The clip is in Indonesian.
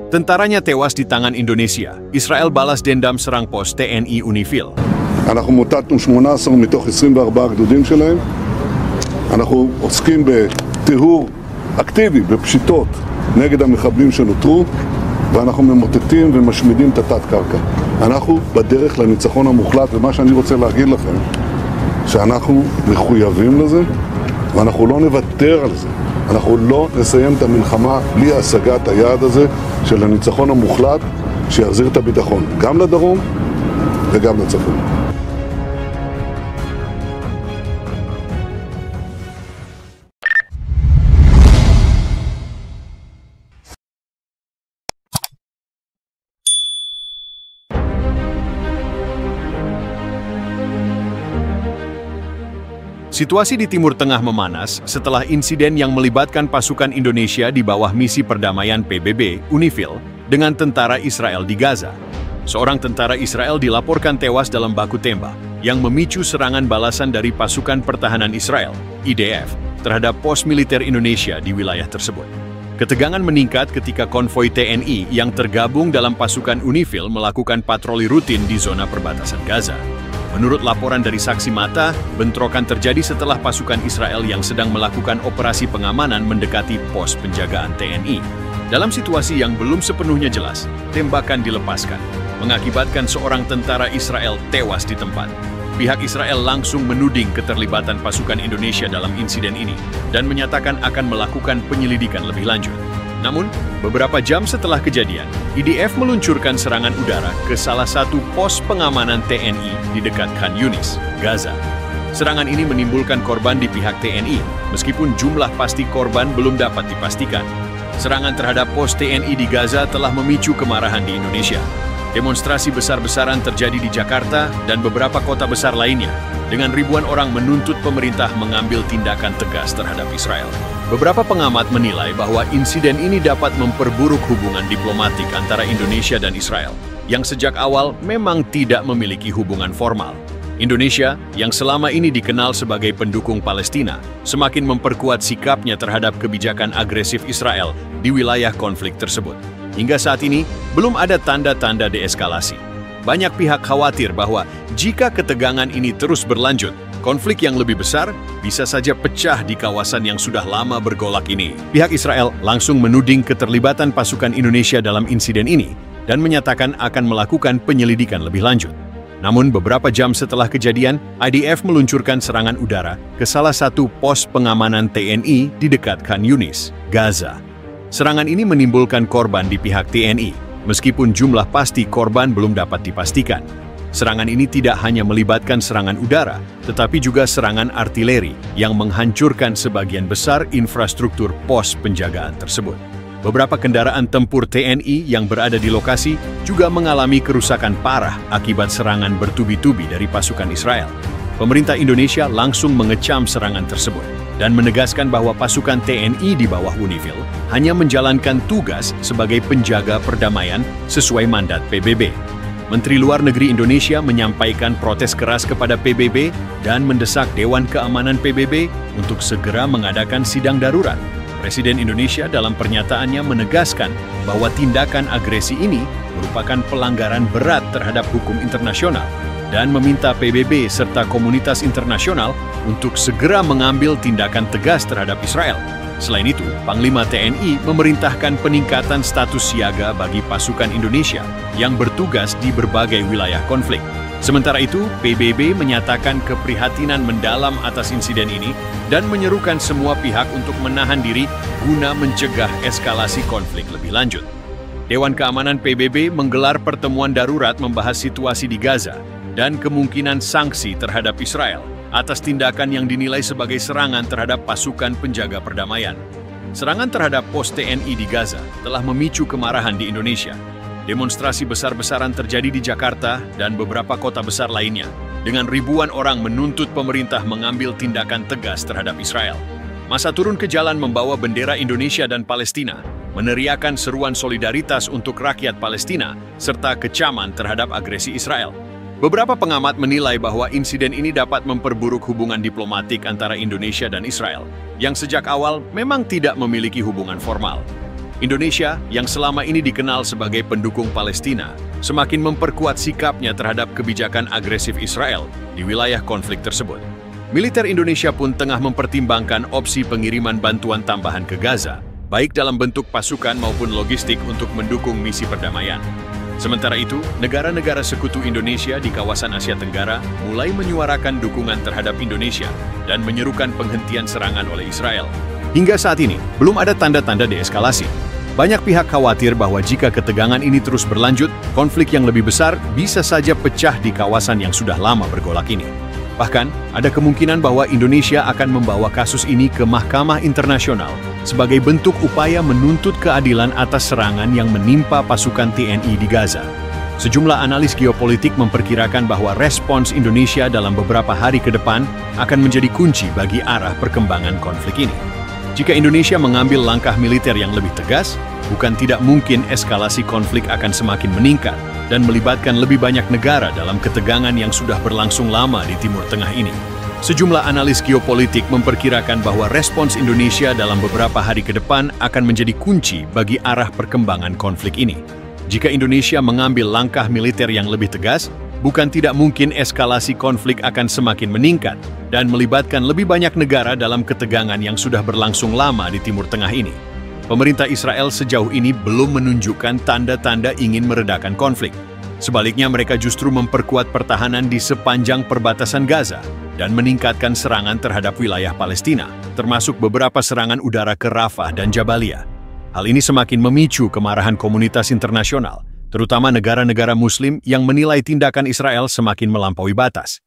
Tentaranya tewas di tangan Indonesia. Israel balas dendam serang pos TNI UNIFIL. אנחנו מוטטנו 18 מתוך 24 גדודים שלהם. אנחנו עוסקים בטיהור אקטיבי, בפשיטות, נגד המחבלים שנותרו, ואנחנו ממוטטים ומשמידים את התת-קרקע. אנחנו בדרך לניצחון המוחלט, ומה שאני רוצה להגיד לכם, שאנחנו מחויבים לזה, ואנחנו לא נוותר על זה. אנחנו לא נסיים את המלחמה בלי השגת היעד הזה של הניצחון המוחלט, שיחזיר את הביטחון גם לדרום וגם לצפון. Situasi di Timur Tengah memanas setelah insiden yang melibatkan pasukan Indonesia di bawah misi perdamaian PBB, UNIFIL, dengan tentara Israel di Gaza. Seorang tentara Israel dilaporkan tewas dalam baku tembak yang memicu serangan balasan dari pasukan pertahanan Israel, IDF, terhadap pos militer Indonesia di wilayah tersebut. Ketegangan meningkat ketika konvoi TNI yang tergabung dalam pasukan UNIFIL melakukan patroli rutin di zona perbatasan Gaza. Menurut laporan dari saksi mata, bentrokan terjadi setelah pasukan Israel yang sedang melakukan operasi pengamanan mendekati pos penjagaan TNI. Dalam situasi yang belum sepenuhnya jelas, tembakan dilepaskan, mengakibatkan seorang tentara Israel tewas di tempat. Pihak Israel langsung menuding keterlibatan pasukan Indonesia dalam insiden ini dan menyatakan akan melakukan penyelidikan lebih lanjut. Namun, beberapa jam setelah kejadian, IDF meluncurkan serangan udara ke salah satu pos pengamanan TNI di dekat Khan Yunis, Gaza. Serangan ini menimbulkan korban di pihak TNI, meskipun jumlah pasti korban belum dapat dipastikan. Serangan terhadap pos TNI di Gaza telah memicu kemarahan di Indonesia. Demonstrasi besar-besaran terjadi di Jakarta dan beberapa kota besar lainnya, dengan ribuan orang menuntut pemerintah mengambil tindakan tegas terhadap Israel. Beberapa pengamat menilai bahwa insiden ini dapat memperburuk hubungan diplomatik antara Indonesia dan Israel, yang sejak awal memang tidak memiliki hubungan formal. Indonesia, yang selama ini dikenal sebagai pendukung Palestina, semakin memperkuat sikapnya terhadap kebijakan agresif Israel di wilayah konflik tersebut. Hingga saat ini, belum ada tanda-tanda deeskalasi. Banyak pihak khawatir bahwa jika ketegangan ini terus berlanjut, konflik yang lebih besar bisa saja pecah di kawasan yang sudah lama bergolak ini. Pihak Israel langsung menuding keterlibatan pasukan Indonesia dalam insiden ini dan menyatakan akan melakukan penyelidikan lebih lanjut. Namun beberapa jam setelah kejadian, IDF meluncurkan serangan udara ke salah satu pos pengamanan TNI di dekat Khan Yunis, Gaza. Serangan ini menimbulkan korban di pihak TNI, meskipun jumlah pasti korban belum dapat dipastikan. Serangan ini tidak hanya melibatkan serangan udara, tetapi juga serangan artileri yang menghancurkan sebagian besar infrastruktur pos penjagaan tersebut. Beberapa kendaraan tempur TNI yang berada di lokasi juga mengalami kerusakan parah akibat serangan bertubi-tubi dari pasukan Israel. Pemerintah Indonesia langsung mengecam serangan tersebut dan menegaskan bahwa pasukan TNI di bawah UNIFIL hanya menjalankan tugas sebagai penjaga perdamaian sesuai mandat PBB. Menteri Luar Negeri Indonesia menyampaikan protes keras kepada PBB dan mendesak Dewan Keamanan PBB untuk segera mengadakan sidang darurat. Presiden Indonesia dalam pernyataannya menegaskan bahwa tindakan agresi ini merupakan pelanggaran berat terhadap hukum internasional dan meminta PBB serta komunitas internasional untuk segera mengambil tindakan tegas terhadap Israel. Selain itu, Panglima TNI memerintahkan peningkatan status siaga bagi pasukan Indonesia yang bertugas di berbagai wilayah konflik. Sementara itu, PBB menyatakan keprihatinan mendalam atas insiden ini dan menyerukan semua pihak untuk menahan diri guna mencegah eskalasi konflik lebih lanjut. Dewan Keamanan PBB menggelar pertemuan darurat membahas situasi di Gaza dan kemungkinan sanksi terhadap Israel atas tindakan yang dinilai sebagai serangan terhadap pasukan penjaga perdamaian. Serangan terhadap pos TNI di Gaza telah memicu kemarahan di Indonesia. Demonstrasi besar-besaran terjadi di Jakarta dan beberapa kota besar lainnya, dengan ribuan orang menuntut pemerintah mengambil tindakan tegas terhadap Israel. Massa turun ke jalan membawa bendera Indonesia dan Palestina, meneriakan seruan solidaritas untuk rakyat Palestina, serta kecaman terhadap agresi Israel. Beberapa pengamat menilai bahwa insiden ini dapat memperburuk hubungan diplomatik antara Indonesia dan Israel, yang sejak awal memang tidak memiliki hubungan formal. Indonesia, yang selama ini dikenal sebagai pendukung Palestina, semakin memperkuat sikapnya terhadap kebijakan agresif Israel di wilayah konflik tersebut. Militer Indonesia pun tengah mempertimbangkan opsi pengiriman bantuan tambahan ke Gaza, baik dalam bentuk pasukan maupun logistik untuk mendukung misi perdamaian. Sementara itu, negara-negara sekutu Indonesia di kawasan Asia Tenggara mulai menyuarakan dukungan terhadap Indonesia dan menyerukan penghentian serangan oleh Israel. Hingga saat ini, belum ada tanda-tanda deeskalasi. Banyak pihak khawatir bahwa jika ketegangan ini terus berlanjut, konflik yang lebih besar bisa saja pecah di kawasan yang sudah lama bergolak ini. Bahkan, ada kemungkinan bahwa Indonesia akan membawa kasus ini ke Mahkamah Internasional sebagai bentuk upaya menuntut keadilan atas serangan yang menimpa pasukan TNI di Gaza. Sejumlah analis geopolitik memperkirakan bahwa respons Indonesia dalam beberapa hari ke depan akan menjadi kunci bagi arah perkembangan konflik ini. Jika Indonesia mengambil langkah militer yang lebih tegas, bukan tidak mungkin eskalasi konflik akan semakin meningkat dan melibatkan lebih banyak negara dalam ketegangan yang sudah berlangsung lama di Timur Tengah ini. Sejumlah analis geopolitik memperkirakan bahwa respons Indonesia dalam beberapa hari ke depan akan menjadi kunci bagi arah perkembangan konflik ini. Jika Indonesia mengambil langkah militer yang lebih tegas, bukan tidak mungkin eskalasi konflik akan semakin meningkat dan melibatkan lebih banyak negara dalam ketegangan yang sudah berlangsung lama di Timur Tengah ini. Pemerintah Israel sejauh ini belum menunjukkan tanda-tanda ingin meredakan konflik. Sebaliknya, mereka justru memperkuat pertahanan di sepanjang perbatasan Gaza dan meningkatkan serangan terhadap wilayah Palestina, termasuk beberapa serangan udara ke Rafah dan Jabalia. Hal ini semakin memicu kemarahan komunitas internasional, terutama negara-negara Muslim yang menilai tindakan Israel semakin melampaui batas.